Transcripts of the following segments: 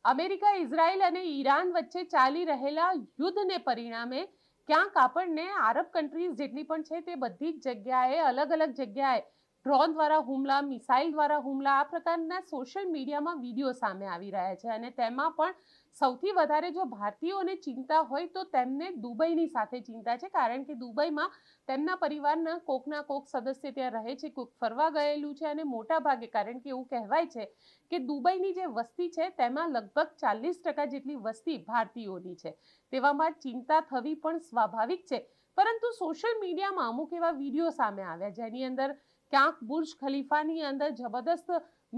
America, Israel અને Iran વચ્ચે ચાલી રહેલા યુદ્ધને પરિણામે ક્યાંક આપણને આરબ કન્ટ્રીઝ જેટલી પણ છે તે બધી જ જગ્યાએ અલગ અલગ જગ્યાએ ડ્રોન દ્વારા હુમલા, મિસાઇલ દ્વારા હુમલા, આ પ્રકારના સોશિયલ મીડિયામાં વિડીયો સામે આવી રહ્યા છે. અને તેમાં પણ સૌથી વધારે જો ભારતીયોને ચિંતા હોય તો તેમને દુબઈની સાથે ચિંતા છે, કારણ કે દુબઈમાં તેમના પરિવારના કોકના કોક સદસ્ય ત્યાં રહે છે, કોક ફરવા ગયેલું છે. અને મોટા ભાગે, કારણ કે એવું કહેવાય છે કે દુબઈની જે વસ્તી છે તેમાં લગભગ 40% જેટલી વસ્તી ભારતીયોની છે. તેવામાં ચિંતા થવી પણ સ્વાભાવિક છે. પરંતુ સોશિયલ મીડિયામાં અમુક એવા વિડીયો સામે આવ્યા જેની અંદર ક્યાંક બુર્જ ખલીફાની અંદર જબરદસ્ત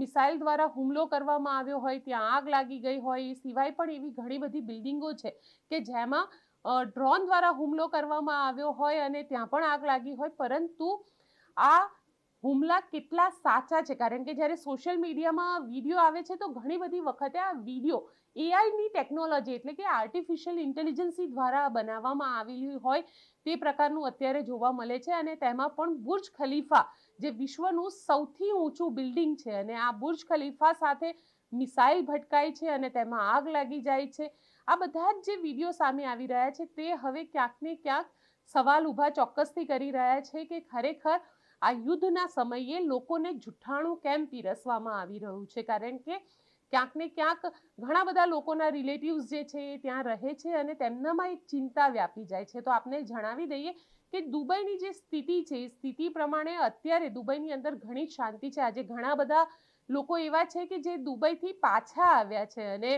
મિસાઇલ દ્વારા હુમલો કરવામાં આવ્યો હોય, ત્યાં આગ લાગી ગઈ હોય. એ સિવાય પણ એવી ઘણી બધી બિલ્ડિંગો છે કે જેમાં ડ્રોન દ્વારા હુમલો કરવામાં આવ્યો હોય અને ત્યાં પણ આગ લાગી હોય. પરંતુ આ હુમલા કેટલા સાચા છે, કારણ કે જ્યારે સોશિયલ મીડિયામાં વિડીયો આવે છે તો ઘણી બધી વખતે આ વિડીયો એઆઈની ટેકનોલોજી એટલે કે આર્ટિફિશિયલ ઇન્ટેલિજન્સી દ્વારા બનાવવામાં આવેલી હોય તે પ્રકારનું અત્યારે જોવા મળે છે. અને તેમાં પણ બુર્જ ખલીફા જે વિશ્વનું સૌથી ઊંચું બિલ્ડિંગ છે અને આ બુર્જ ખલીફા સાથે મિસાઇલ ભટકાય છે અને તેમાં આગ લાગી જાય છે. આ બધા જ જે વિડીયો સામે આવી રહ્યા છે તે હવે ક્યાંક ને ક્યાંક સવાલ ઊભા ચોક્કસથી કરી રહ્યા છે કે ખરેખર આ યુદ્ધના સમયે લોકોને જુઠ્ઠાણું કેમ પીરસવામાં આવી રહ્યું છે. કારણ કે ક્યાંક ને ક્યાંક ઘણા બધા લોકોના રિલેટિવ્સ જે છે એ ત્યાં રહે છે અને તેમનામાં એક ચિંતા વ્યાપી જાય છે. તો આપને જણાવી દઈએ કે દુબઈની જે સ્થિતિ છે એ સ્થિતિ પ્રમાણે અત્યારે દુબઈની અંદર ઘણી શાંતિ છે. આજે ઘણા બધા લોકો એવા છે કે જે દુબઈથી પાછા આવ્યા છે અને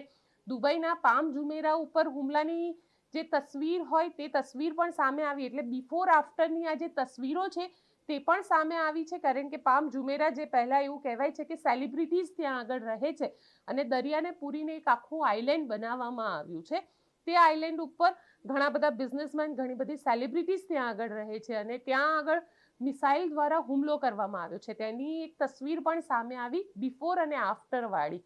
દુબઈના પામ જુમેરા ઉપર હુમલાની જે તસવીર હોય તે તસવીર પણ સામે આવી. એટલે બિફોર આફ્ટરની આ જે તસવીરો છે તે પણ સામે આવી છે. કારણ કે પામ જુમેરા જે પહેલા એવું કહેવાય છે કે સેલિબ્રિટીઝ ત્યાં આગળ રહે છે અને દરિયાને પૂરીને એક આખું આઇલેન્ડ બનાવવામાં આવ્યું છે. તે આઇલેન્ડ ઉપર ઘણા બધા બિઝનેસમેન, ઘણી બધી સેલિબ્રિટીઝ ત્યાં આગળ રહે છે અને ત્યાં આગળ મિસાઇલ દ્વારા હુમલો કરવામાં આવ્યો છે. તેની એક તસવીર પણ સામે આવી બિફોર અને આફ્ટર વાળી.